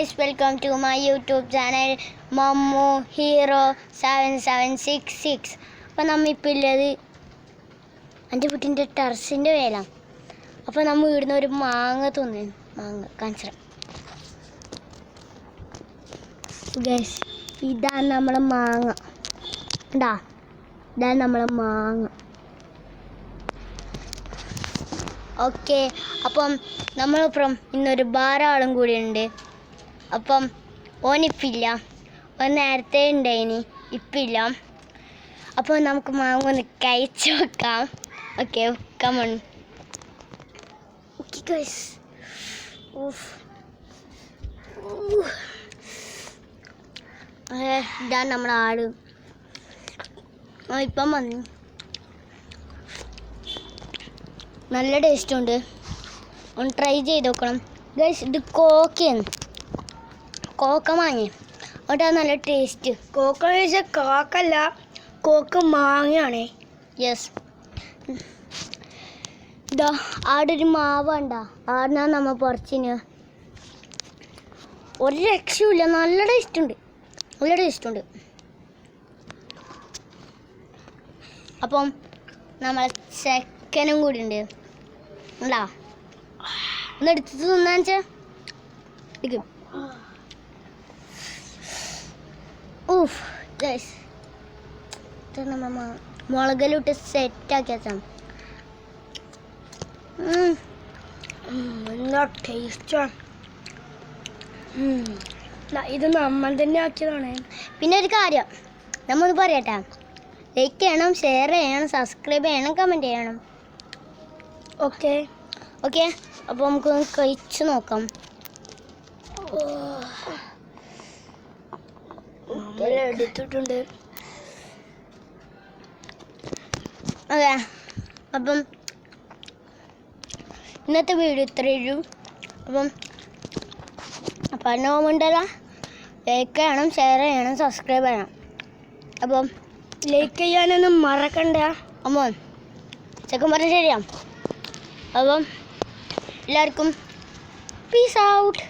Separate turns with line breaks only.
guys, welcome to my YouTube channel Mammu Hero 7766. അപ്പോൾ നമ്മൾ ഇപ്പോൾ ഉള്ളത് എൻ്റെ വീട്ടിൻ്റെ ടെറസിൻ്റെ മേലാണ്. അപ്പോൾ നമ്മൾ ഇവിടുന്ന് ഒരു മാങ്ങ തോന്നി കാണിച്ചു ഗൈസ്. ഇതാണ് നമ്മളെ മാങ്ങ. ഉണ്ടാ, ഇതാണ് നമ്മളെ മാങ്ങ. ഓക്കെ, അപ്പം നമ്മളിപ്പം ഇന്നൊരു ധാരാളം കൂടി ഉണ്ട്. അപ്പം ഓനിപ്പില്ല, ഓൻ നേരത്തെ ഉണ്ടായിനി, ഇപ്പില്ല. അപ്പോൾ നമുക്ക് മാങ്ങ ഒന്ന് കഴിച്ച് വെക്കാം. Okay, come on. ഓക്കെ ഗൈസ്, ഇതാണ് നമ്മുടെ ആട്. ഇപ്പം വന്നു, നല്ല ടേസ്റ്റ് ഉണ്ട്. ഒന്ന് ട്രൈ ചെയ്ത് നോക്കണം ഗൈസ്. ഇത് കോക്കയാണ്, കോക്ക മാങ്ങ. അവിടെ നല്ല ടേസ്റ്റ്.
കോക്ക കഴിച്ചാൽ കാക്കല്ല, കോക്ക മാങ്ങയാണ്.
യെസ്. ഇതാ ആടൊരു മാവണ്ട, ആടിനാ നമ്മൾ പറിച്ചിന്. ഒരു രക്ഷയില്ല, നല്ല ടേസ്റ്റ് ഉണ്ട്, നല്ല ടേസ്റ്റ് ഉണ്ട്. അപ്പം നമ്മളെ ചെക്കനും കൂടി ഉണ്ട്. ഉണ്ടാ, ഒന്ന് എടുത്തിട്ട് തിന്നാച്ചാ ഇരിക്കും. ഊഫ് ഗൈസ്, നമ്മൾ മുളകിലിട്ട് സെറ്റാക്കി വെച്ചാണ്.
നല്ല ടേസ്റ്റാണ്. ഇത് നമ്മൾ തന്നെ ആക്കിയതാണ്.
പിന്നെ ഒരു കാര്യം നമ്മൊന്ന് പറയട്ടെ, ലൈക്ക് ചെയ്യണം, ഷെയർ ചെയ്യണം, സബ്സ്ക്രൈബ് ചെയ്യണം, കമൻറ്റ് ചെയ്യണം.
ഓക്കെ
ഓക്കെ, അപ്പോൾ നമുക്കൊന്ന് കഴിച്ച് നോക്കാം.
എടുത്തിട്ടുണ്ട്.
അതെ, അപ്പം ഇന്നത്തെ വീഡിയോ ഇത്രയുള്ളൂ. അപ്പം പറഞ്ഞുണ്ടല്ലോ, ലൈക്ക് ചെയ്യണം, ഷെയർ ചെയ്യണം, സബ്സ്ക്രൈബ് ചെയ്യണം. അപ്പം
ലൈക്ക് ചെയ്യാനൊന്നും മറക്കണ്ട.
അമ്മോ ചെക്കൻ പറഞ്ഞ ശരിയാ. അപ്പം എല്ലാവർക്കും പീസ് ഔട്ട്.